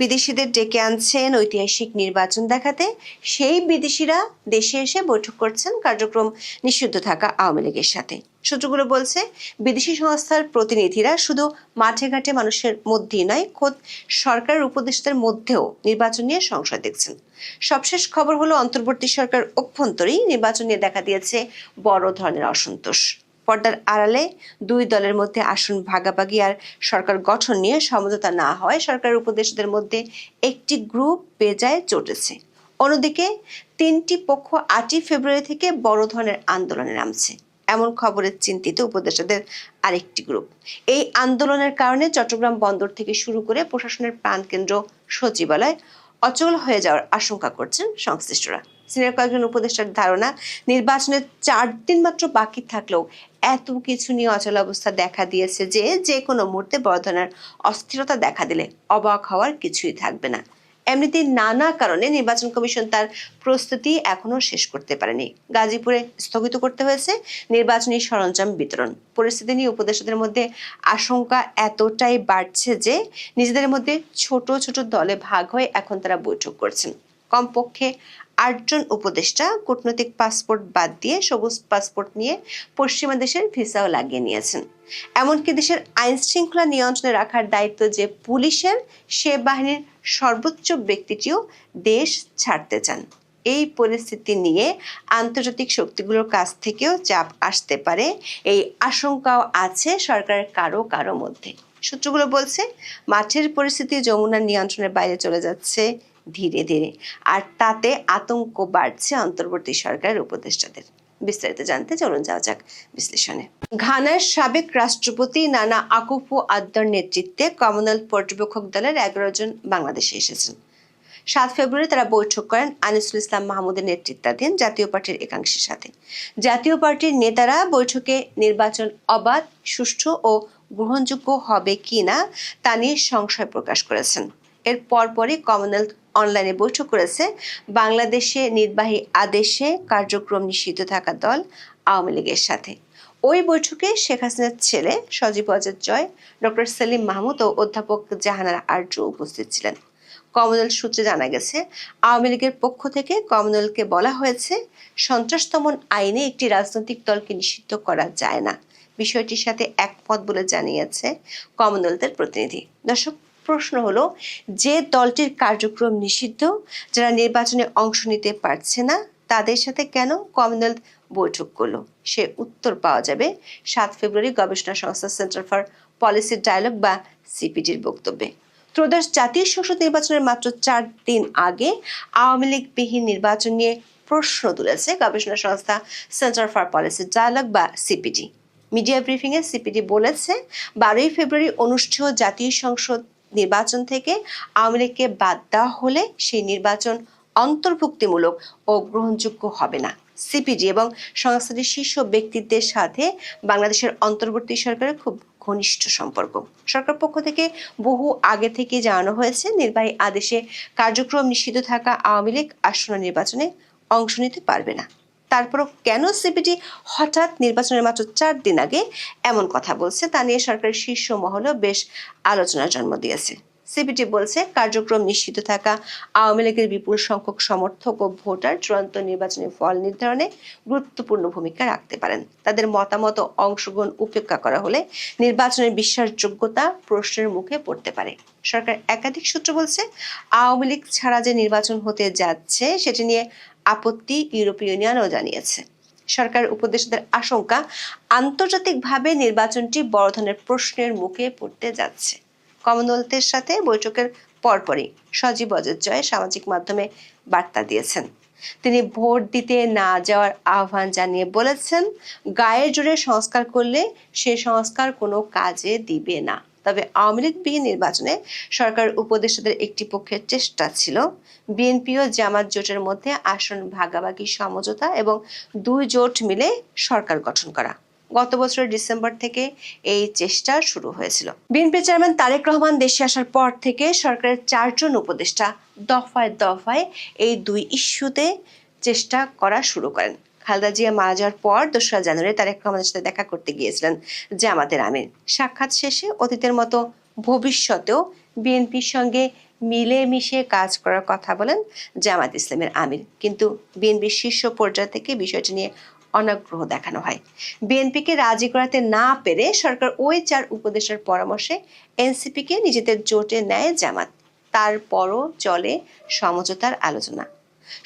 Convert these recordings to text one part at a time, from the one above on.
বিদেশিদের ডেকে আনছেন ঐতিহাসিক নির্বাচন দেখাতে। সেই বিদেশিরা দেশে এসে বৈঠক করছেন কার্যক্রম নিষিদ্ধ থাকা আওয়ামী লীগের সাথে। সূত্রগুলো বলছে, বিদেশি সংস্থার প্রতিনিধিরা শুধু মাঠে ঘাটে মানুষের মধ্যেই নয়, খোদ সরকারের উপদেষ্টাদের মধ্যেও নির্বাচন নিয়ে সংশয় দেখছেন। সবশেষ খবর হলো, অন্তর্বর্তী সরকার অভ্যন্তরেই নির্বাচন নিয়ে দেখা দিয়েছে বড় ধরনের অসন্তোষ। পর্দার আড়ালে দুই দলের মধ্যে আসন ভাগাভাগি আর সরকার গঠন নিয়ে সমঝোতা না হয় সরকারের উপদেষ্টাদের মধ্যে একটি গ্রুপ বেজায় চটেছে। অন্যদিকে তিনটি পক্ষ 8ই ফেব্রুয়ারি থেকে বড় ধরনের আন্দোলনে নামছে, এমন খবরে চিন্তিত উপদেষ্টাদের আরেকটি গ্রুপ। এই আন্দোলনের কারণে চট্টগ্রাম বন্দর থেকে শুরু করে প্রশাসনের প্রাণকেন্দ্র সচিবালয় অচল হয়ে যাওয়ার আশঙ্কা করছেন সংশ্লিষ্টরা। সিনিয়র কয়েকজন উপদেষ্টার ধারণা, নির্বাচনের 4 দিন মাত্র বাকি থাকলেও এত কিছু নিয়ে অচল অবস্থা দেখা দিয়েছে যে কোনো মুহূর্তে বড় ধরনের অস্থিরতা দেখা দিলে অবাক হওয়ার কিছুই থাকবে না। এমনিতেই নানা কারণে নির্বাচন কমিশন তার প্রস্তুতি এখনো শেষ করতে পারেনি। গাজীপুরে স্থগিত করতে হয়েছে নির্বাচনী সরঞ্জাম বিতরণ। পরিস্থিতি নিয়ে উপদেষ্টাদের মধ্যে আশঙ্কা এতটাই বাড়ছে যে নিজেদের মধ্যে ছোট ছোট দলে ভাগ হয়ে এখন তারা বৈঠক করছেন। কমপক্ষে 8 জন উপদেষ্টা কূটনৈতিক পাসপোর্ট বাদ দিয়ে সবুজ পাসপোর্ট নিয়ে পশ্চিমা দেশের ভিসাও লাগিয়ে নিয়েছেন। এমনকি দেশের আইন শৃঙ্খলা নিয়ন্ত্রণে রাখার দায়িত্ব যে পুলিশের, সে বাহিনীর সর্বোচ্চ ব্যক্তিটিও দেশ ছাড়তে চান। এই পরিস্থিতি নিয়ে আন্তর্জাতিক শক্তিগুলোর কাছ থেকেও চাপ আসতে পারে, এই আশঙ্কাও আছে সরকারের কারো কারো মধ্যে। সূত্রগুলো বলছে, মাঠের পরিস্থিতি যমুনার নিয়ন্ত্রণের বাইরে চলে যাচ্ছে ধীরে ধীরে, আর তাতে আতঙ্ক বাড়ছে অন্তর্বর্তী সরকারের উপদেষ্টাদের। বিস্তারিত জানতে চলুন যাওয়া যাক বিশ্লেষণে। ঘানার সাবেক রাষ্ট্রপতি নানা আকুফো-আদ্দোর নেতৃত্বে কমনওয়েলথ পর্যবেক্ষক দলের 11 জন বাংলাদেশে এসেছেন। 7 ফেব্রুয়ারি তারা বৈঠক করেন আনিসুল ইসলাম মাহমুদের নেতৃত্বাধীন জাতীয় পার্টির একাংশের সাথে। জাতীয় পার্টির নেতারা বৈঠকে নির্বাচন অবাধ, সুষ্ঠু ও গ্রহণযোগ্য হবে কিনা তা নিয়ে সংশয় প্রকাশ করেছেন। এর পরপরই কমনওয়েলথ অনলাইনে বৈঠক করেছে বাংলাদেশে নির্বাহী আদেশে কার্যক্রম নিষিদ্ধ থাকা দল আওয়ামী লীগের সাথে। ওই বৈঠকে শেখ হাসিনার ছেলে সজীব ওয়াজেদ জয়, ডক্টর সেলিম মাহমুদ ও অধ্যাপক জাহানারা আর্য উপস্থিত ছিলেন। কমনওয়েলথ সূত্রে জানা গেছে, আওয়ামী লীগের পক্ষ থেকে কমনওয়েলথকে বলা হয়েছে, সন্ত্রাস দমন আইনে একটি রাজনৈতিক দলকে নিষিদ্ধ করা যায় না। বিষয়টির সাথে একমত বলে জানিয়েছে কমনওয়েলথের প্রতিনিধি। দর্শক, প্রশ্ন হলো, যে দলটির কার্যক্রম নিষিদ্ধ, যারা নির্বাচনে অংশ নিতে পারছে না, তাদের সাথে কেন কমনওয়েলথ বৈঠক করলো? সে উত্তর পাওয়া যাবে 7 ফেব্রুয়ারি গবেষণা সংস্থা সেন্টার ফর পলিসি ডায়ালগ বা সিপিডির বক্তব্যে। ত্রয়োদশ জাতীয় সংসদ নির্বাচনের মাত্র 4 দিন আগে আওয়ামী লীগবিহীন নির্বাচন নিয়ে প্রশ্ন তুলেছে গবেষণা সংস্থা সেন্টার ফর পলিসি ডায়ালগ বা সিপিডি। মিডিয়া ব্রিফিংয়ে সিপিডি বলেছে, 12ই ফেব্রুয়ারি অনুষ্ঠেয় জাতীয় সংসদ নির্বাচন থেকে আওয়ামী লীগকে বাদ দেওয়া হলে সেই নির্বাচন অন্তর্ভুক্তিমূলক ও গ্রহণযোগ্য হবে না। সিপিডি এবং সংস্থাটির শীর্ষ ব্যক্তিত্বের সাথে বাংলাদেশের অন্তর্বর্তী সরকারের খুব ঘনিষ্ঠ সম্পর্ক। সরকার পক্ষ থেকে বহু আগে থেকে জানানো হয়েছে, নির্বাহী আদেশে কার্যক্রম নিষিদ্ধ থাকা আওয়ামী লীগ আসন্ন নির্বাচনে অংশ নিতে পারবে না। তারপরও কেন সিপিডি হঠাৎ নির্বাচনের মাত্র 4 দিন আগে এমন কথা বলছে, তা নিয়ে সরকারের শীর্ষ মহলেও বেশ আলোচনার জন্ম দিয়েছে। সিপিডি বলছে, কার্যক্রম নিষিদ্ধ থাকা আওয়ামী লীগের বিপুল সংখ্যক সমর্থক ও ভোটার চূড়ান্ত নির্বাচনের ফল নির্ধারণে গুরুত্বপূর্ণ ভূমিকা রাখতে পারেন। তাদের মতামত ও অংশগ্রহণ উপেক্ষা করা হলে নির্বাচনের বিশ্বাসযোগ্যতা প্রশ্নের মুখে পড়তে পারে। সরকার একাধিক সূত্র বলছে, আওয়ামী লীগ ছাড়া যে নির্বাচন হতে যাচ্ছে সেটি নিয়ে আপত্তি ইউরোপীয় ইউনিয়নও জানিয়েছে। সরকার উপদেষ্টাদের আশঙ্কা, আন্তর্জাতিকভাবে নির্বাচনটি বড় ধরনের প্রশ্নের মুখে পড়তে যাচ্ছে। কমনওয়েলথের সাথে বৈঠকের পরপরই সজীব ওয়াজেদ জয় সামাজিক মাধ্যমে বার্তা দিয়েছেন। তিনি ভোট দিতে না যাওয়ার আহ্বান জানিয়ে বলেছেন, গায়ের জোরে সংস্কার করলে সে সংস্কার কোনো কাজে দিবে না। তবে আওয়ামী লীগবিহীন নির্বাচনে সরকার উপদেষ্টাদের একটি পক্ষের চেষ্টা ছিল বিএনপি ও জামাত জোটের মধ্যে আসন ভাগাভাগি সমঝোতা এবং 2 জোট মিলে সরকার গঠন করা। গত বছরের ডিসেম্বর থেকে এই চেষ্টা শুরু হয়েছিল। বিএনপি চেয়ারম্যান তারেক রহমান দেশে আসার পর থেকে সরকারের 4 জন উপদেষ্টা দফায় দফায় এই 2 ইস্যুতে চেষ্টা করা শুরু করেন। খালেদা জিয়া মারা যাওয়ার পর 2রা জানুয়ারি তারেক রহমানের সাথে দেখা করতে গিয়েছিলেন জামাতের আমির। সাক্ষাৎ শেষে অতীতের মতো ভবিষ্যতেও বিএনপির সঙ্গে মিলেমিশে কাজ করার কথা বলেন জামাত ইসলামের আমির, কিন্তু বিএনপির শীর্ষ পর্যায় থেকে বিষয়টি নিয়ে অনাগ্রহ দেখানো হয়। বিএনপিকে রাজি করাতে না পেরে সরকার ওই 4 উপদেষ্টার পরামর্শে এনসিপিকে নিজেদের জোটে নেয় জামাত। তারপরও চলে সমঝোতার আলোচনা।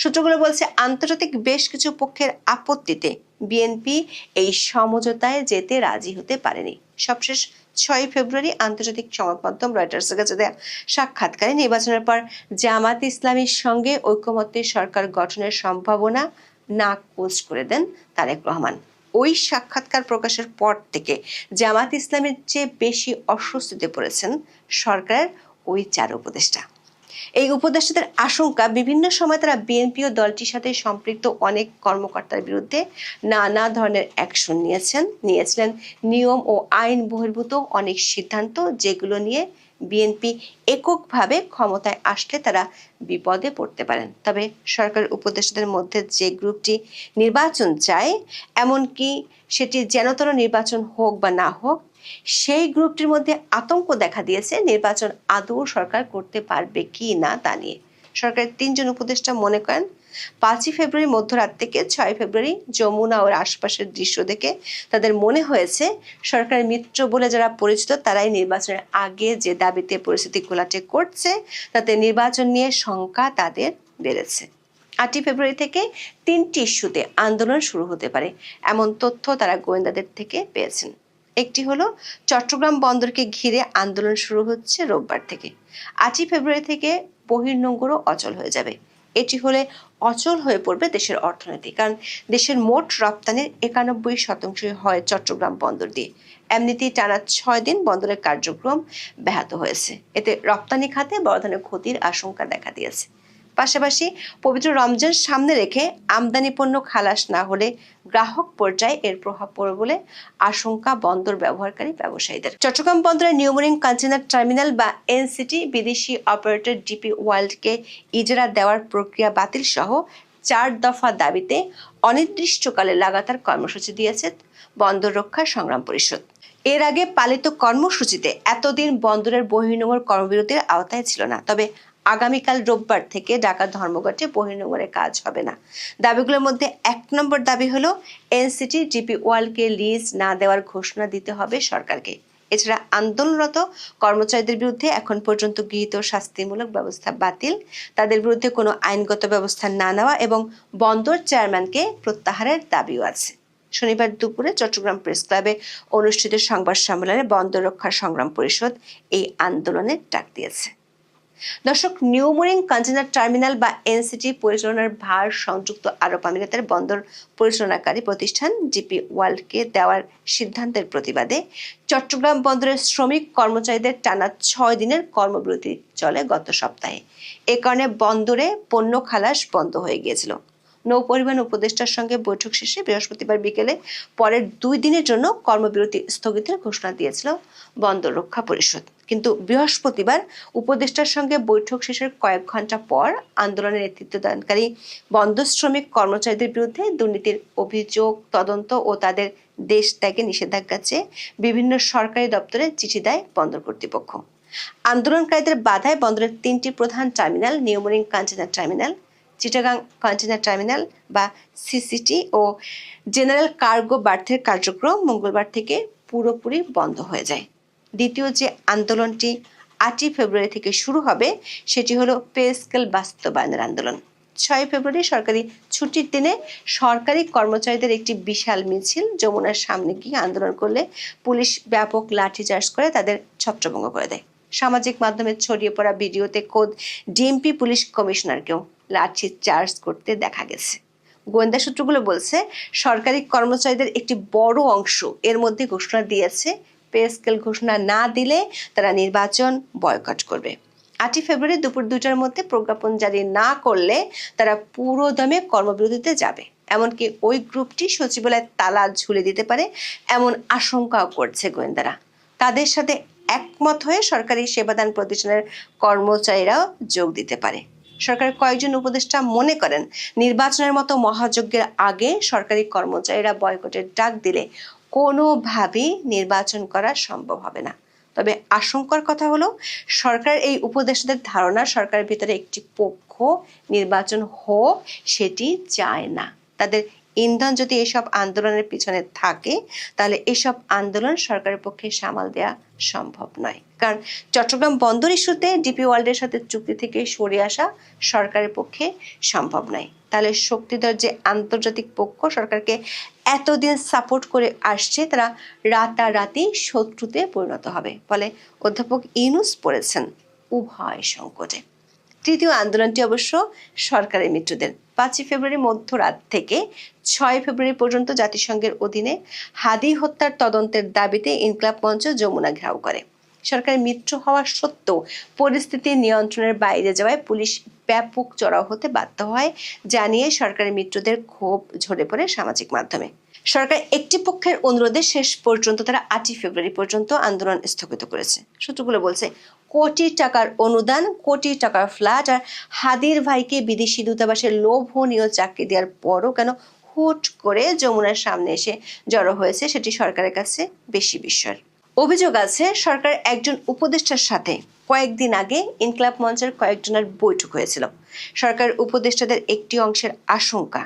সূত্রগুলো বলছে, আন্তর্জাতিক বেশ কিছু পক্ষের আপত্তিতে বিএনপি এই সমঝোতায় যেতে রাজি হতে পারেনি। সবশেষ 6 ফেব্রুয়ারি আন্তর্জাতিক সংবাদ মাধ্যম রয়টার্সের কাছে দেয়া সাক্ষাৎকারে নির্বাচনের পর জামাত ইসলামীর সঙ্গে ঐকমত্যে সরকার গঠনের সম্ভাবনা নাকচ করে দেন তারেক রহমান। ওই সাক্ষাৎকার প্রকাশের পর থেকে জামাত ইসলামের চেয়ে বেশি অস্বস্তিতে পড়েছেন সরকারের ওই 4 উপদেষ্টা। এই উপদেষ্টাদের আশঙ্কা, বিভিন্ন সময় তারা বিএনপি ও দলটির সাথে সম্পৃক্ত অনেক কর্মকর্তার বিরুদ্ধে নানা ধরনের অ্যাকশন নিয়েছিলেন নিয়ম ও আইন বহির্ভূত অনেক সিদ্ধান্ত, যেগুলো নিয়ে বিএনপি এককভাবে ক্ষমতায় আসলে তারা বিপদে পড়তে পারেন। তবে সরকার উপদেষ্টাদের মধ্যে যে গ্রুপটি নির্বাচন চায়, এমনকি সেটি যেনতর নির্বাচন হোক বা না হোক, সেই গ্রুপটির মধ্যে আতঙ্ক দেখা দিয়েছে নির্বাচন আদৌ সরকার করতে পারবে কি না তা নিয়ে। সরকারের 3 জন উপদেষ্টা মনে করেন, 5 ফেব্রুয়ারি মধ্যরাত থেকে 6 ফেব্রুয়ারি যমুনা ও আশপাশের দৃশ্য দেখে তাদের মনে হয়েছে সরকারের মিত্র বলে যারা পরিচিত তারাই নির্বাচনের আগে যে দাবিতে পরিস্থিতি ঘোলাটে করছে, তাতে নির্বাচন নিয়ে শঙ্কা তাদের বেড়েছে। 8 ফেব্রুয়ারি থেকে 3টি ইস্যুতে আন্দোলন শুরু হতে পারে, এমন তথ্য তারা গোয়েন্দাদের থেকে পেয়েছেন। একটি হলো, চট্টগ্রাম বন্দরকে ঘিরে আন্দোলন শুরু হচ্ছে রোববার থেকে। 8 ফেব্রুয়ারি থেকে বহির্নোঙরও অচল হয়ে যাবে। এটি হলে অচল হয়ে পড়বে দেশের অর্থনীতি, কারণ দেশের মোট রপ্তানির 91% হয় চট্টগ্রাম বন্দর দিয়ে। এমনিতেই টানা 6 দিন বন্দরের কার্যক্রম ব্যাহত হয়েছে। এতে রপ্তানি খাতে বড় ধরনের ক্ষতির আশঙ্কা দেখা দিয়েছে। পাশাপাশি পবিত্র রমজান সামনে রেখে আমদানি পণ্য খালাস না হলে গ্রাহক পর্যায়ে এর প্রভাব পড়বে বলে আশঙ্কা বন্দর ব্যবহারকারী ব্যবসায়ীদের। চট্টগ্রাম বন্দরের নিউমোরিং কন্টেইনার টার্মিনাল বা এনসিটি বিদেশি অপারেটর ডিপি ওয়ার্ল্ডকে ইজারা দেওয়ার প্রক্রিয়া বাতিল সহ 4 দফা দাবিতে অনির্দিষ্টকালে লাগাতার কর্মসূচি দিয়েছে বন্দর রক্ষা সংগ্রাম পরিষদ। এর আগে পালিত কর্মসূচিতে এতদিন বন্দরের বহির্নোঙর কর্মবিরতির আওতায় ছিল না, তবে আগামীকাল রোববার থেকে ঢাকা ধর্মঘটে বহির্নোঙরে কাজ হবে না। দাবিগুলোর মধ্যে 1 নম্বর দাবি হলো, এনসিটি ডিপি ওয়ার্ল্ডকে লিজ না দেওয়ার ঘোষণা দিতে হবে সরকারকে। এছাড়া আন্দোলনরত কর্মচারীদের বিরুদ্ধে এখন পর্যন্ত গৃহীত শাস্তিমূলক ব্যবস্থা বাতিল, তাদের বিরুদ্ধে কোনো আইনগত ব্যবস্থা না নেওয়া এবং বন্দর চেয়ারম্যানকে প্রত্যাহারের দাবিও আছে। শনিবার দুপুরে চট্টগ্রাম প্রেস ক্লাবে অনুষ্ঠিত সংবাদ সম্মেলনে বন্দর রক্ষা সংগ্রাম পরিষদ এই আন্দোলনের ডাক দিয়েছে। দর্শক, নিউমোরিং কন্টেইনার টার্মিনাল বা এনসিটি পরিচালনার ভার সংযুক্ত আরব আমিরাতের বন্দর পরিচালনাকারী প্রতিষ্ঠান ডিপি ওয়ার্ল্ডকে দেওয়ার সিদ্ধান্তের প্রতিবাদে চট্টগ্রাম বন্দরের শ্রমিক কর্মচারীদের টানা 6 দিনের কর্মবিরতি চলে গত সপ্তাহে। এ কারণে বন্দরে পণ্য খালাস বন্ধ হয়ে গিয়েছিল। নৌ পরিবহন উপদেষ্টার সঙ্গে বৈঠক শেষে বৃহস্পতিবার বিকেলে পরের 2 দিনের জন্য কর্মবিরতি স্থগিতের ঘোষণা দিয়েছিল বন্দর রক্ষা পরিষদ। কিন্তু বৃহস্পতিবার উপদেষ্টার সঙ্গে বৈঠক শেষের কয়েক ঘন্টা পর আন্দোলনের নেতৃত্ব দানকারী বন্দর শ্রমিক কর্মচারীদের বিরুদ্ধে দুর্নীতির অভিযোগ তদন্ত ও তাদের দেশ ত্যাগে নিষেধাজ্ঞা চেয়ে বিভিন্ন সরকারি দপ্তরে চিঠি দেয় বন্দর কর্তৃপক্ষ। আন্দোলনকারীদের বাধায় বন্দরের 3টি প্রধান terminal, New Mooring container terminal, Chittagong container terminal বা সিসিটি ও জেনারেল কার্গো বার্থের কার্যক্রম মঙ্গলবার থেকে পুরোপুরি বন্ধ হয়ে যায়। দ্বিতীয় যে আন্দোলনটি 8 ফেব্রুয়ারি থেকে শুরু হবে সেটি হলো পে স্কেল বাস্তবায়নের আন্দোলন। 6 ফেব্রুয়ারি সরকারি ছুটির দিনে সরকারি কর্মচারীদের একটি বিশাল মিছিল যমুনার সামনে গিয়ে আন্দোলন করলে পুলিশ ব্যাপক লাঠিচার্জ করে তাদের ছত্রভঙ্গ করে দেয়। সামাজিক মাধ্যমে ছড়িয়ে পড়া ভিডিওতে খোদ ডিএমপি পুলিশ কমিশনারকেও লাঠি চার্জ করতে দেখা গেছে। গোয়েন্দা সূত্রগুলো বলছে, সরকারি কর্মচারীদের একটি বড় অংশ এর মধ্যে ঘোষণা দিয়েছে পে স্কেল ঘোষণা না দিলে তারা নির্বাচন বয়কট করবে। 8 ফেব্রুয়ারি দুপুর 2টার মধ্যে প্রজ্ঞাপন জারি না করলে তারা পুরো দমে কর্মবিরতিতে যাবে। এমনকি ওই গ্রুপটি সচিবালয়ে তালা ঝুলে দিতে পারে এমন আশঙ্কাও করছে গোয়েন্দারা। তাদের সাথে একমত হয়ে সরকারি সেবাদান প্রতিষ্ঠানের কর্মচারীরাও যোগ দিতে পারে। সরকারের কয়েকজন উপদেষ্টা মনে করেন, নির্বাচনের মতো মহাযজ্ঞের আগে সরকারি কর্মচারীরা বয়কটের ডাক দিলে কোনোভাবেই নির্বাচন করা সম্ভব হবে না। তবে আশঙ্কার কথা হলো সরকার এই উপদেষ্টাদের ধারণা সরকারের ভিতরে একটি পক্ষ নির্বাচন হোক সেটি চায় না। তাদের ইন্ধন যদি এসব আন্দোলনের পিছনে থাকে তাহলে এসব আন্দোলন সরকারের পক্ষে সামাল দেওয়া সম্ভব নয়। কারণ চট্টগ্রাম বন্দর ইস্যুতে ডিপি ওয়ার্ল্ডের সাথে চুক্তি থেকে সরে আসা সরকারের পক্ষে সম্ভব নয়। তাহলে শক্তিধর যে আন্তর্জাতিক পক্ষ সরকারকে এতদিন সাপোর্ট করে আসছে তারা রাতারাতি শত্রুতে পরিণত হবে। ফলে অধ্যাপক ইউনূস পড়েছেন উভয় সংকটে। তৃতীয় আন্দোলনটি অবশ্য সরকারের মিত্রদের। 5 ফেব্রুয়ারি মধ্যরাত থেকে 6 ফেব্রুয়ারি পর্যন্ত জাতিসংঘের অধীনে হাদি হত্যার তদন্তের দাবিতে ইনকিলাব মঞ্চ যমুনা ঘেরাও করে। সরকারের মিত্র হওয়া সত্ত্বেও পরিস্থিতি নিয়ন্ত্রণের বাইরে যাওয়ায় পুলিশ ব্যাপক চড়াও হতে বাধ্য হয় জানিয়ে সরকারের মিত্রদের ক্ষোভ ঝরে পড়ে সামাজিক মাধ্যমে। সরকার একটি পক্ষের অনুরোধে শেষ পর্যন্ত তারা 8 ফেব্রুয়ারি পর্যন্ত আন্দোলন স্থগিত করেছে। সূত্রগুলো বলছে কোটি টাকার অনুদান, কোটি টাকার ফ্ল্যাট আর হাদির ভাইকে বিদেশি দূতাবাসের লোভনীয় চাকরি দেওয়ার পরও কেন হুট করে যমুনার সামনে এসে জড়ো হয়েছে সেটি সরকারের কাছে বেশি বিস্ময়ের। অভিযোগ আছে সরকার একজন উপদেষ্টার সাথে কয়েকদিন আগে ইনকিলাব মঞ্চের কয়েকজনের বৈঠক হয়েছিল। সরকার উপদেষ্টাদের একটি অংশের আশঙ্কা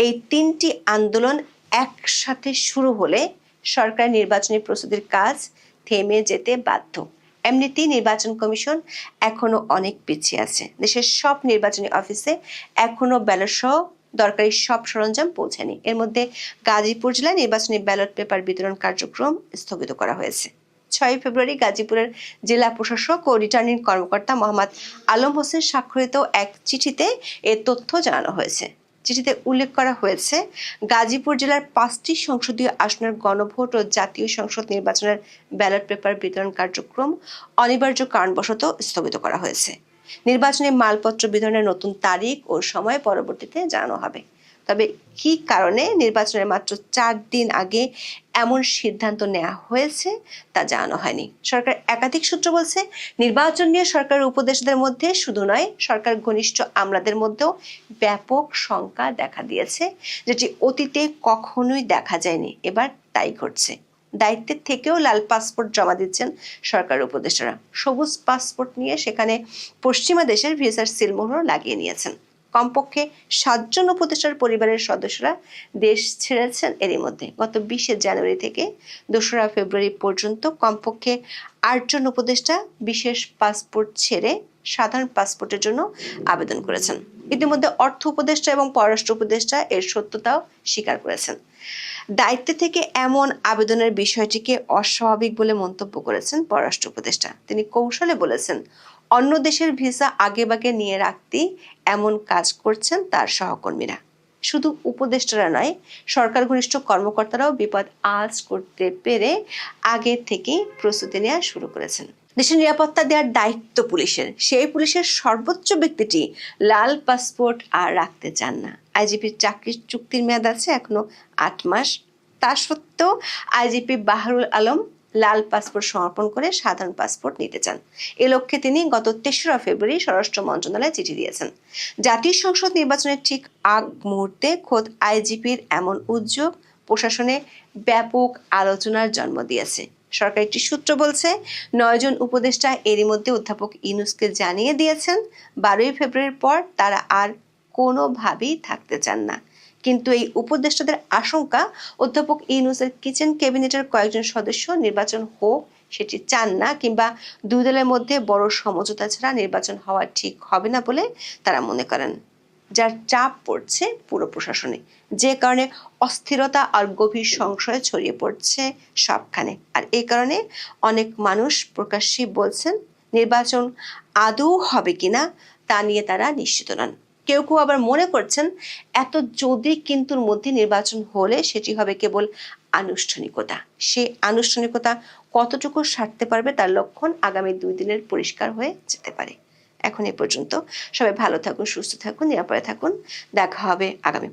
এই 3টি আন্দোলন একসাথে শুরু হলে সরকার নির্বাচনী প্রস্তুতির কাজ থেমে যেতে বাধ্য। এমনিতেই নির্বাচন কমিশন এখনো অনেক পিছিয়ে আছে। দেশের সব নির্বাচনী অফিসে এখনো ব্যালট সহ দরকারি সব সরঞ্জাম পৌঁছায়নি। এর মধ্যে গাজীপুর জেলায় নির্বাচনী ব্যালট পেপার বিতরণ কার্যক্রম স্থগিত করা হয়েছে। 6 ফেব্রুয়ারি গাজীপুরের জেলা প্রশাসক ও রিটার্নিং কর্মকর্তা মোহাম্মদ আলম হোসেন স্বাক্ষরিত এক চিঠিতে এ তথ্য জানানো হয়েছে। চিঠিতে উল্লেখ করা হয়েছে গাজীপুর জেলার 5টি সংসদীয় আসনের গণভোট ও জাতীয় সংসদ নির্বাচনের ব্যালট পেপার বিতরণ কার্যক্রম অনিবার্য কারণবশত স্থগিত করা হয়েছে। নির্বাচনী মালপত্র বিতরণের নতুন তারিখ ও সময় পরবর্তীতে জানানো হবে। তবে কি কারণে নির্বাচনের মাত্র 4 দিন আগে এমন সিদ্ধান্ত নেওয়া হয়েছে তা জানানো হয়নি। সরকার একাধিক সূত্র বলছে নির্বাচন নিয়ে সরকারের উপদেষ্টাদের মধ্যে শুধু নয় সরকার ঘনিষ্ঠ আমলাদের মধ্যেও ব্যাপক শঙ্কা দেখা দিয়েছে, যেটি অতীতে কখনোই দেখা যায়নি। এবার তাই ঘটছে। দায়িত্বের থেকেও লাল পাসপোর্ট জমা দিচ্ছেন সরকার উপদেষ্টারা। সবুজ পাসপোর্ট নিয়ে সেখানে পশ্চিমা দেশের ভিসার সিলমোহর লাগিয়ে নিয়েছেন। কমপক্ষে 7 জন উপদেষ্টার পরিবারের সদস্যরা দেশ ছেড়েছেন এরই মধ্যে। গত 20 জানুয়ারি থেকে 2 ফেব্রুয়ারি পর্যন্ত কমপক্ষে 8 জন উপদেষ্টা বিশেষ পাসপোর্ট ছেড়ে সাধারণ পাসপোর্টের জন্য আবেদন করেছেন। ইতিমধ্যে অর্থ উপদেষ্টা এবং পররাষ্ট্র উপদেষ্টা এর সত্যতাও স্বীকার করেছেন। দায়িত্ব থেকে এমন আবেদনের বিষয়টিকে অস্বাভাবিক বলে মন্তব্য করেছেন পররাষ্ট্র উপদেষ্টা। তিনি কৌশলে বলেছেন অন্য দেশের ভিসা আগেভাগে নিয়ে রাখতেই এমন কাজ করছেন তার সহকর্মীরা। শুধু উপদেষ্টারা নয় সরকার ঘনিষ্ঠ কর্মকর্তারাও বিপদ আঁচ করতে পেরে আগে থেকেই প্রস্তুতি নেওয়া শুরু করেছেন। দেশের নিরাপত্তা দেওয়ার দায়িত্ব পুলিশের। সেই পুলিশের সর্বোচ্চ ব্যক্তিটি লাল পাসপোর্ট আর রাখতে চান না। আইজিপির চাকরির চুক্তির মেয়াদ আছে এখনো 8 মাস। তা সত্ত্বেও আইজিপি বাহারুল আলম লাল পাসপোর্ট সমর্পণ করে সাধারণ পাসপোর্ট নিতে চান। এ লক্ষ্যে তিনি গত 3 ফেব্রুয়ারি স্বরাষ্ট্র মন্ত্রণালয়ে চিঠি দিয়েছেন। জাতীয় সংসদ নির্বাচনের ঠিক আগ মুহূর্তে খোদ আইজিপির এমন উদ্যোগ প্রশাসনে ব্যাপক আলোচনার জন্ম দিয়েছে। সরকারি একটি সূত্র বলছে 9 জন উপদেষ্টা এরই মধ্যে অধ্যাপক ইউনূসকে জানিয়ে দিয়েছেন 12 ফেব্রুয়ারির পর তারা আর কোনোভাবেই থাকতে চান না। কিন্তু এই উপদেষ্টাদের আশঙ্কা অধ্যাপক ইউনূসের কিচেন ক্যাবিনেটের কয়েকজন সদস্য নির্বাচন হোক সেটি চান না, কিংবা দুই দলের মধ্যে বড় সমঝোতা ছাড়া নির্বাচন হওয়া ঠিক হবে না বলে তারা মনে করেন, যার চাপ পড়ছে পুরো প্রশাসনে। যে কারণে অস্থিরতা আর গভীর সংশয় ছড়িয়ে পড়ছে সবখানে। আর এই কারণে অনেক মানুষ প্রকাশ্যে বলছেন নির্বাচন আদৌ হবে কিনা তা নিয়ে তারা নিশ্চিত নন। কেউ কেউ আবার মনে করছেন এত যদি কিন্তুর মধ্যে নির্বাচন হলে সেটি হবে কেবল আনুষ্ঠানিকতা। সেই আনুষ্ঠানিকতা কতটুকু সারতে পারবে তার লক্ষণ আগামী 2 দিনের পরিষ্কার হয়ে যেতে পারে। এখন এ পর্যন্ত। সবাই ভালো থাকুন, সুস্থ থাকুন, নিরাপদে থাকুন। দেখা হবে আগামী